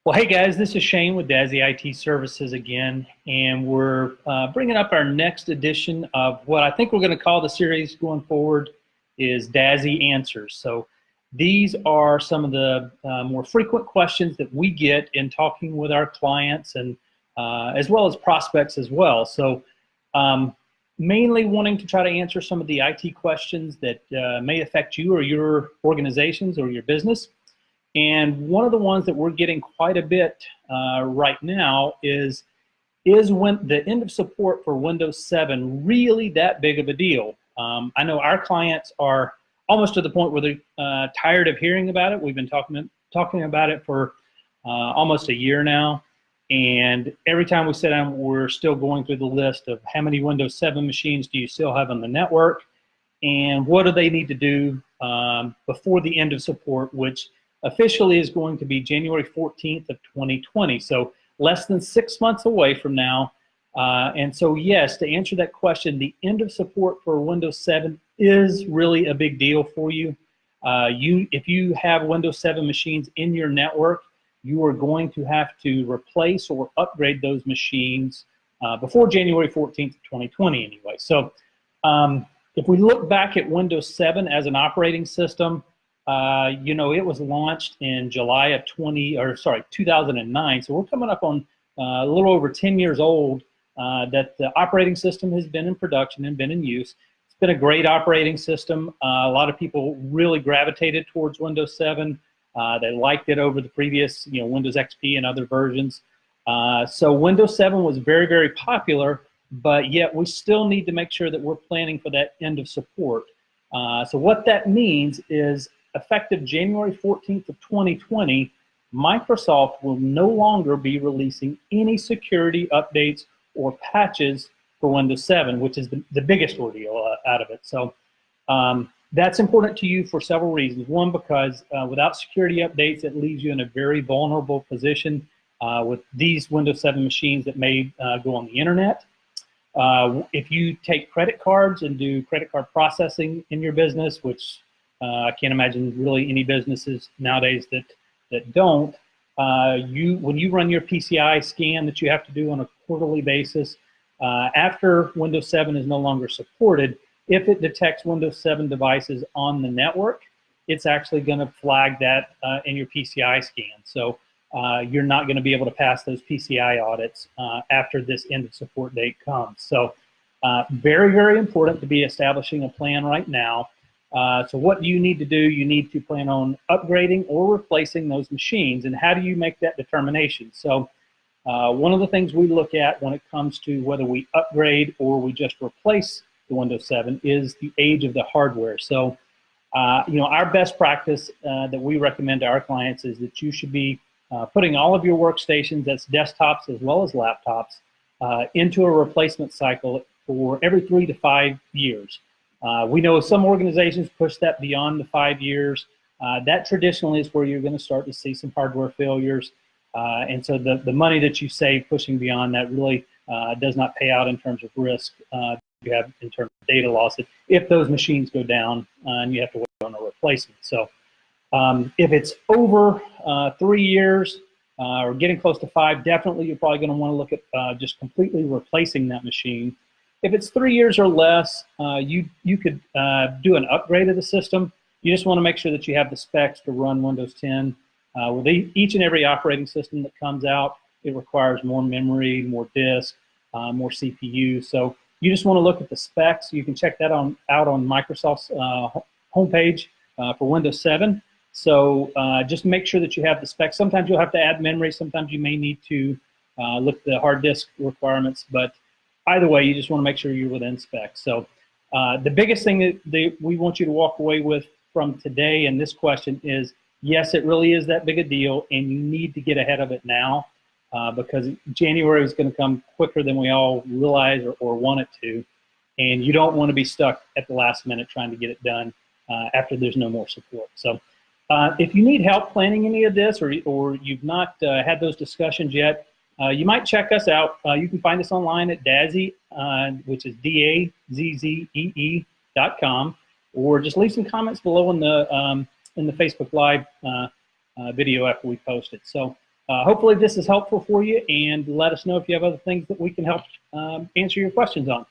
Well, hey guys, this is Shane with DASI IT Services again, and we're bringing up our next edition of what I think we're going to call the series going forward is DASI Answers. So these are some of the more frequent questions that we get in talking with our clients and as well as prospects as well. So mainly wanting to try to answer some of the IT questions that may affect you or your organizations or your business. And one of the ones that we're getting quite a bit right now is when the end of support for Windows 7 really that big of a deal? I know our clients are almost to the point where they're tired of hearing about it. We've been talking about it for almost a year now. And every time we sit down, we're still going through the list of how many Windows 7 machines do you still have on the network, and what do they need to do before the end of support, which officially is going to be January 14th of 2020. So less than 6 months away from now. And so yes, to answer that question, the end of support for Windows 7 is really a big deal for you. If you have Windows 7 machines in your network, you are going to have to replace or upgrade those machines before January 14th of 2020 anyway. So if we look back at Windows 7 as an operating system, you know, it was launched in July of 2009. So we're coming up on a little over 10 years old that the operating system has been in production and been in use. It's been a great operating system. A lot of people really gravitated towards Windows 7. They liked it over the previous, you know, Windows XP and other versions. So Windows 7 was very, very popular, but yet we still need to make sure that we're planning for that end of support. So what that means is effective January 14th of 2020, Microsoft will no longer be releasing any security updates or patches for Windows 7, which is the biggest ordeal out of it. So that's important to you for several reasons. One, because without security updates, it leaves you in a very vulnerable position with these Windows 7 machines that may go on the internet. If you take credit cards and do credit card processing in your business, which I can't imagine really any businesses nowadays that don't. When you run your PCI scan that you have to do on a quarterly basis, after Windows 7 is no longer supported, if it detects Windows 7 devices on the network, it's actually going to flag that in your PCI scan. So you're not going to be able to pass those PCI audits after this end of support date comes. So very, very important to be establishing a plan right now. So what do you need to do? You need to plan on upgrading or replacing those machines. And how do you make that determination? So one of the things we look at when it comes to whether we upgrade or we just replace the Windows 7 is the age of the hardware. So you know, our best practice that we recommend to our clients is that you should be putting all of your workstations, that's desktops as well as laptops, into a replacement cycle for every 3 to 5 years. We know some organizations push that beyond the 5 years. That traditionally is where you're going to start to see some hardware failures. And so the money that you save pushing beyond that really does not pay out in terms of risk you have in terms of data loss if those machines go down and you have to wait on a replacement. So if it's over 3 years or getting close to 5, definitely you're probably going to want to look at just completely replacing that machine. If it's 3 years or less, you could do an upgrade of the system. You just want to make sure that you have the specs to run Windows 10. With each and every operating system that comes out, it requires more memory, more disk, more CPU. So you just want to look at the specs. You can check that out on Microsoft's homepage for Windows 7. So just make sure that you have the specs. Sometimes you'll have to add memory. Sometimes you may need to look at the hard disk requirements. But either way, you just want to make sure you're within specs. So the biggest thing that we want you to walk away with from today and this question is, yes, it really is that big a deal, and you need to get ahead of it now because January is going to come quicker than we all realize or want it to, and you don't want to be stuck at the last minute trying to get it done after there's no more support. So if you need help planning any of this or you've not had those discussions yet, you might check us out. You can find us online at DAZZEE, which is DAZZEE.com, or just leave some comments below in the Facebook Live video after we post it. So hopefully this is helpful for you, and let us know if you have other things that we can help answer your questions on.